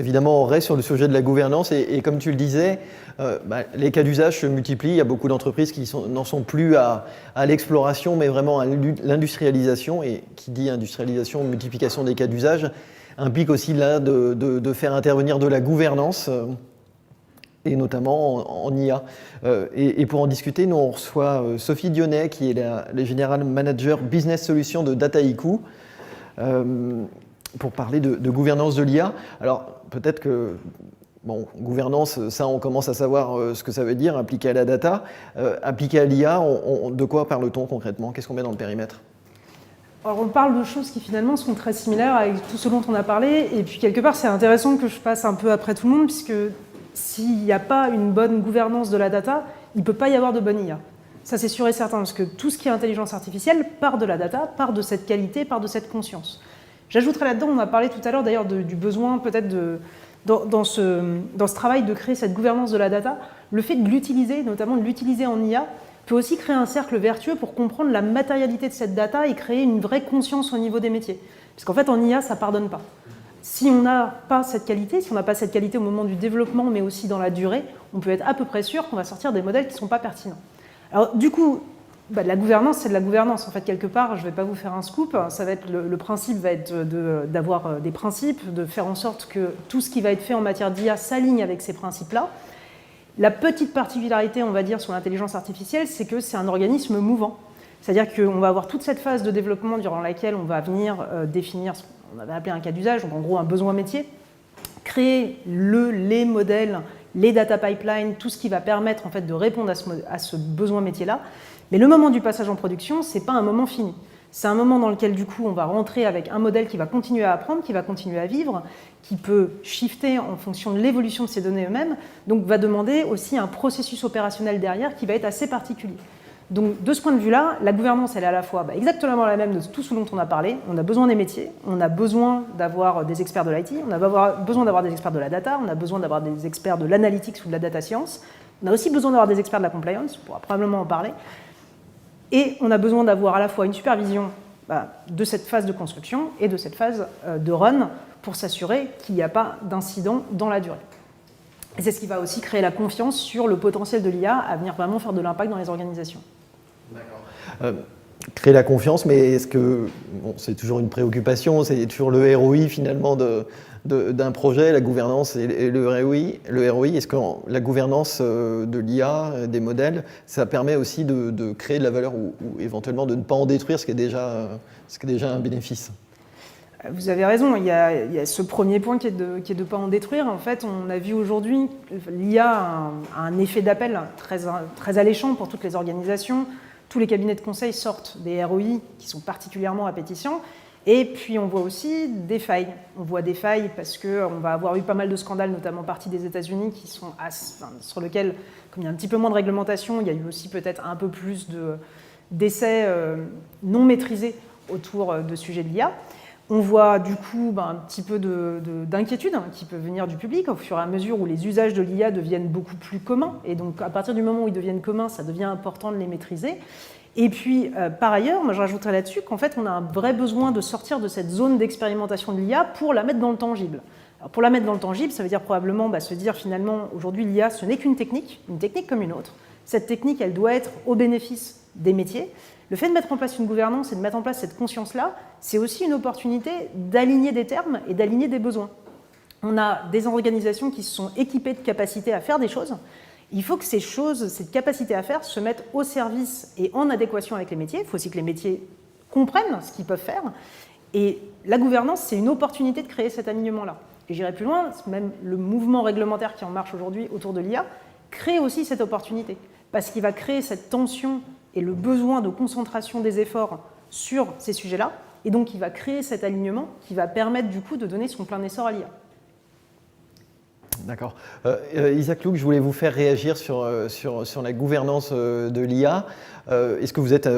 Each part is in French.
évidemment, on reste sur le sujet de la gouvernance et comme tu le disais, les cas d'usage se multiplient. Il y a beaucoup d'entreprises qui n'en sont plus à l'exploration, mais vraiment à l'industrialisation. Et qui dit industrialisation, multiplication des cas d'usage, implique aussi là de faire intervenir de la gouvernance, et notamment en IA. Et pour en discuter, nous on reçoit Sophie Dionnet, qui est la General Manager Business Solutions de Dataiku, pour parler de gouvernance de l'IA. Alors peut-être que, gouvernance, ça on commence à savoir ce que ça veut dire, appliqué à la data. Appliqué à l'IA, de quoi parle-t-on concrètement? Qu'est-ce qu'on met dans le périmètre? Alors on parle de choses qui finalement sont très similaires avec tout ce dont on a parlé, et puis quelque part c'est intéressant que je passe un peu après tout le monde, puisque s'il n'y a pas une bonne gouvernance de la data, il ne peut pas y avoir de bonne IA. Ça c'est sûr et certain, parce que tout ce qui est intelligence artificielle part de la data, part de cette qualité, part de cette conscience. J'ajouterai là-dedans, on a parlé tout à l'heure d'ailleurs du besoin peut-être dans ce travail de créer cette gouvernance de la data, le fait de l'utiliser, notamment de l'utiliser en IA, peut aussi créer un cercle vertueux pour comprendre la matérialité de cette data et créer une vraie conscience au niveau des métiers. Parce qu'en fait, en IA, ça ne pardonne pas. Si on n'a pas cette qualité, si on n'a pas cette qualité au moment du développement, mais aussi dans la durée, on peut être à peu près sûr qu'on va sortir des modèles qui ne sont pas pertinents. Alors du coup, la gouvernance, c'est de la gouvernance. En fait, quelque part, je ne vais pas vous faire un scoop. Ça va être, le principe va être d'avoir des principes, de faire en sorte que tout ce qui va être fait en matière d'IA s'aligne avec ces principes-là. La petite particularité, on va dire, sur l'intelligence artificielle, c'est que c'est un organisme mouvant. C'est-à-dire qu'on va avoir toute cette phase de développement durant laquelle on va venir définir ce qu'on avait appelé un cas d'usage, donc en gros un besoin métier, créer les modèles, les data pipelines, tout ce qui va permettre en fait, de répondre à ce besoin métier-là. Mais le moment du passage en production, ce n'est pas un moment fini. C'est un moment dans lequel, du coup, on va rentrer avec un modèle qui va continuer à apprendre, qui va continuer à vivre, qui peut shifter en fonction de l'évolution de ces données eux-mêmes, donc va demander aussi un processus opérationnel derrière qui va être assez particulier. Donc, de ce point de vue-là, la gouvernance, elle est à la fois exactement la même de tout ce dont on a parlé. On a besoin des métiers, on a besoin d'avoir des experts de l'IT, on a besoin d'avoir des experts de la data, on a besoin d'avoir des experts de l'analytics ou de la data science, on a aussi besoin d'avoir des experts de la compliance, on pourra probablement en parler. Et on a besoin d'avoir à la fois une supervision de cette phase de construction et de cette phase de run pour s'assurer qu'il n'y a pas d'incident dans la durée. Et c'est ce qui va aussi créer la confiance sur le potentiel de l'IA à venir vraiment faire de l'impact dans les organisations. D'accord. Créer la confiance, mais est-ce que, c'est toujours une préoccupation, c'est toujours le ROI finalement d'un projet, la gouvernance et le ROI, est-ce que la gouvernance de l'IA, des modèles, ça permet aussi de créer de la valeur ou éventuellement de ne pas en détruire, ce qui est déjà un bénéfice? Vous avez raison, il y a ce premier point qui est de ne pas en détruire. En fait, on a vu aujourd'hui, l'IA a un effet d'appel très alléchant pour toutes les organisations. Tous les cabinets de conseil sortent des ROI qui sont particulièrement appétissants. Et puis on voit aussi des failles. On voit des failles parce qu'on va avoir eu pas mal de scandales, notamment partis des États-Unis, sur lesquels, comme il y a un petit peu moins de réglementation, il y a eu aussi peut-être un peu plus d'essais non maîtrisés autour de sujets de l'IA. On voit du coup un petit peu d'inquiétude qui peut venir du public au fur et à mesure où les usages de l'IA deviennent beaucoup plus communs. Et donc à partir du moment où ils deviennent communs, ça devient important de les maîtriser. Et puis par ailleurs, moi je rajouterais là-dessus qu'en fait on a un vrai besoin de sortir de cette zone d'expérimentation de l'IA pour la mettre dans le tangible. Alors, pour la mettre dans le tangible, ça veut dire probablement se dire finalement aujourd'hui l'IA ce n'est qu'une technique comme une autre. Cette technique elle doit être au bénéfice des métiers. Le fait de mettre en place une gouvernance et de mettre en place cette conscience-là, c'est aussi une opportunité d'aligner des termes et d'aligner des besoins. On a des organisations qui se sont équipées de capacités à faire des choses. Il faut que ces choses, cette capacité à faire, se mettent au service et en adéquation avec les métiers. Il faut aussi que les métiers comprennent ce qu'ils peuvent faire. Et la gouvernance, c'est une opportunité de créer cet alignement-là. Et j'irai plus loin, même le mouvement réglementaire qui en marche aujourd'hui autour de l'IA crée aussi cette opportunité. Parce qu'il va créer cette tension et le besoin de concentration des efforts sur ces sujets-là, et donc il va créer cet alignement qui va permettre du coup de donner son plein essor à l'IA. D'accord. Isaac Luque, je voulais vous faire réagir sur la gouvernance de l'IA. Est-ce que vous êtes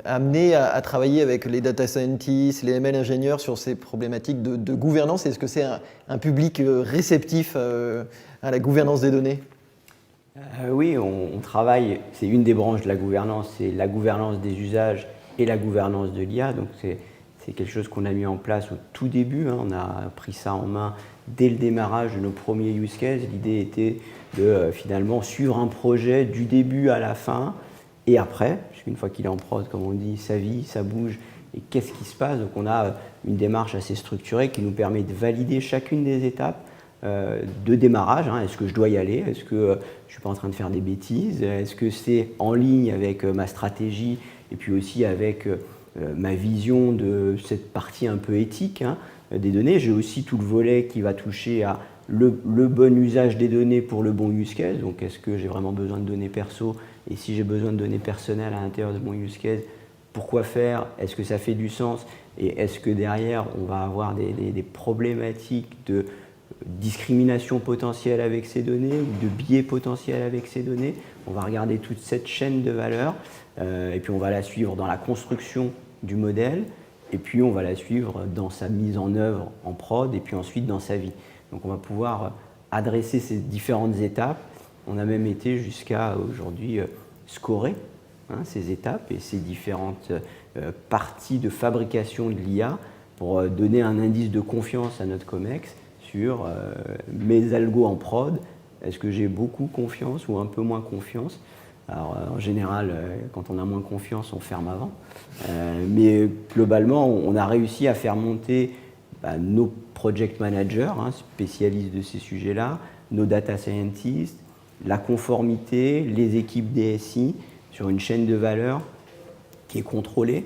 amené à travailler avec les data scientists, les ML ingénieurs sur ces problématiques de gouvernance? Est-ce que c'est un public réceptif à la gouvernance des données? Oui, on travaille, c'est une des branches de la gouvernance, c'est la gouvernance des usages et la gouvernance de l'IA, donc c'est quelque chose qu'on a mis en place au tout début. On a pris ça en main dès le démarrage de nos premiers use cases. L'idée était de finalement suivre un projet du début à la fin et après, puisqu'une fois qu'il est en prod, comme on dit, ça vit, ça bouge et qu'est-ce qui se passe. Donc on a une démarche assez structurée qui nous permet de valider chacune des étapes de démarrage. Est-ce que je dois y aller? Est-ce que je ne suis pas en train de faire des bêtises? Est-ce que c'est en ligne avec ma stratégie et puis aussi avec ma vision de cette partie un peu éthique des données? J'ai aussi tout le volet qui va toucher à le bon usage des données pour le bon use case. Donc est-ce que j'ai vraiment besoin de données perso? Et si j'ai besoin de données personnelles à l'intérieur de mon use case, pourquoi faire? Est-ce que ça fait du sens? Et est-ce que derrière, on va avoir des problématiques de discrimination potentielle avec ces données ou de biais potentiels avec ces données? On va regarder toute cette chaîne de valeur et puis on va la suivre dans la construction du modèle et puis on va la suivre dans sa mise en œuvre en prod et puis ensuite dans sa vie. Donc on va pouvoir adresser ces différentes étapes. On a même été jusqu'à aujourd'hui scorer ces étapes et ces différentes parties de fabrication de l'IA pour donner un indice de confiance à notre COMEX sur mes algos en prod. Est-ce que j'ai beaucoup confiance ou un peu moins confiance? Alors en général, quand on a moins confiance, on ferme avant. Mais globalement, on a réussi à faire monter nos project managers, spécialistes de ces sujets-là, nos data scientists, la conformité, les équipes DSI sur une chaîne de valeur qui est contrôlée,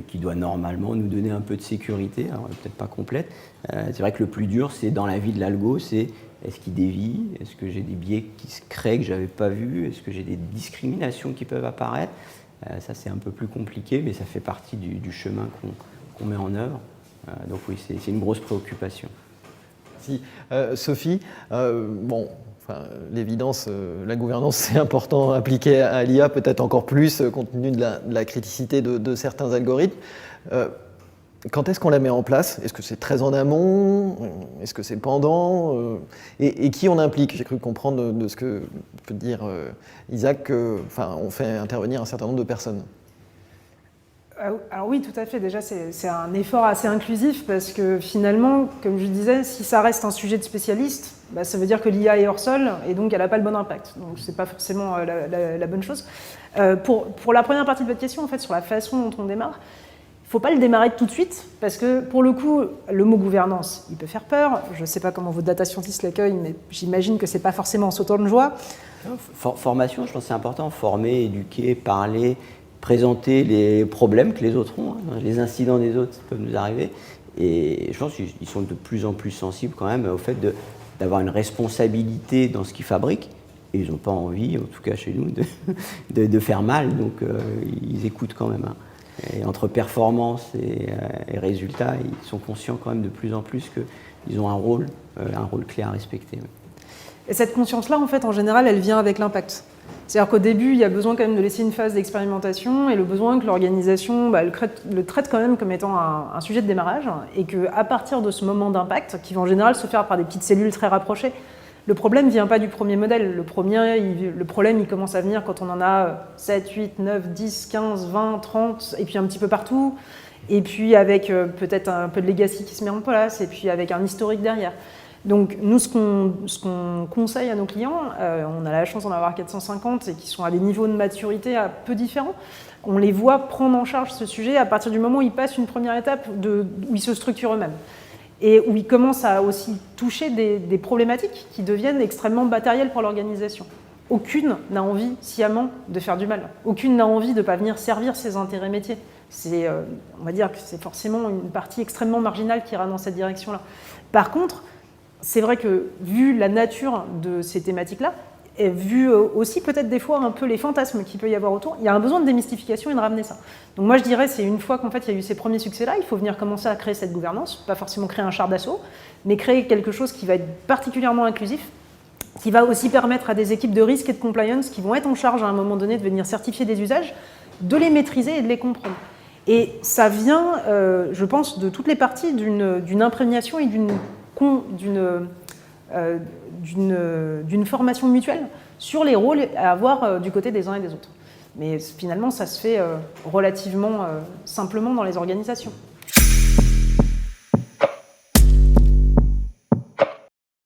qui doit normalement nous donner un peu de sécurité, alors peut-être pas complète. C'est vrai que le plus dur, c'est dans la vie de l'algo, c'est est-ce qu'il dévie, est-ce que j'ai des biais qui se créent que je n'avais pas vus, est-ce que j'ai des discriminations qui peuvent apparaître. Ça, c'est un peu plus compliqué, mais ça fait partie du chemin qu'on met en œuvre. Donc oui, c'est une grosse préoccupation. Merci. Sophie, l'évidence, la gouvernance, c'est important à appliquer à l'IA, peut-être encore plus compte tenu de la criticité de certains algorithmes. Quand est-ce qu'on la met en place? Est-ce que c'est très en amont? Est-ce que c'est pendant? Et qui on implique? J'ai cru comprendre de ce que peut dire Isaac qu'on fait intervenir un certain nombre de personnes. Alors oui, tout à fait. Déjà, c'est un effort assez inclusif parce que finalement, comme je disais, si ça reste un sujet de spécialiste, ça veut dire que l'IA est hors sol et donc elle n'a pas le bon impact. Donc c'est pas forcément la bonne chose. Pour la première partie de votre question, en fait, sur la façon dont on démarre, il ne faut pas le démarrer tout de suite parce que pour le coup, le mot gouvernance, il peut faire peur. Je ne sais pas comment vos data scientists l'accueillent, mais j'imagine que ce n'est pas forcément en sautant de joie. Formation, je pense que c'est important. Former, éduquer, parler, présenter les problèmes que les autres ont, les incidents des autres peuvent nous arriver. Et je pense qu'ils sont de plus en plus sensibles quand même au fait d'avoir une responsabilité dans ce qu'ils fabriquent. Et ils n'ont pas envie, en tout cas chez nous, de faire mal. Donc ils écoutent quand même. Et entre performance et résultats, ils sont conscients quand même de plus en plus qu'ils ont un rôle clé à respecter. Et cette conscience-là, en fait, en général, elle vient avec l'impact. C'est-à-dire qu'au début, il y a besoin quand même de laisser une phase d'expérimentation et le besoin que l'organisation le traite quand même comme étant un sujet de démarrage et qu'à partir de ce moment d'impact, qui va en général se faire par des petites cellules très rapprochées, le problème ne vient pas du premier modèle. Le problème, il commence à venir quand on en a 7, 8, 9, 10, 15, 20, 30, et puis un petit peu partout, et puis avec peut-être un peu de legacy qui se met en place, et puis avec un historique derrière. Donc nous, ce qu'on conseille à nos clients, on a la chance d'en avoir 450 et qui sont à des niveaux de maturité un peu différents, on les voit prendre en charge ce sujet à partir du moment où ils passent une première étape où ils se structurent eux-mêmes. Et où ils commencent à aussi toucher des problématiques qui deviennent extrêmement matérielles pour l'organisation. Aucune n'a envie sciemment de faire du mal. Aucune n'a envie de ne pas venir servir ses intérêts métiers. On va dire que c'est forcément une partie extrêmement marginale qui ira dans cette direction-là. Par contre, c'est vrai que vu la nature de ces thématiques-là, et vu aussi peut-être des fois un peu les fantasmes qu'il peut y avoir autour, il y a un besoin de démystification et de ramener ça. Donc moi je dirais, c'est une fois qu'en fait il y a eu ces premiers succès-là, il faut venir commencer à créer cette gouvernance, pas forcément créer un char d'assaut, mais créer quelque chose qui va être particulièrement inclusif, qui va aussi permettre à des équipes de risque et de compliance qui vont être en charge à un moment donné de venir certifier des usages, de les maîtriser et de les comprendre. Et ça vient, je pense, de toutes les parties d'une imprégnation et d'une formation mutuelle sur les rôles à avoir du côté des uns et des autres. Mais finalement, ça se fait relativement simplement dans les organisations.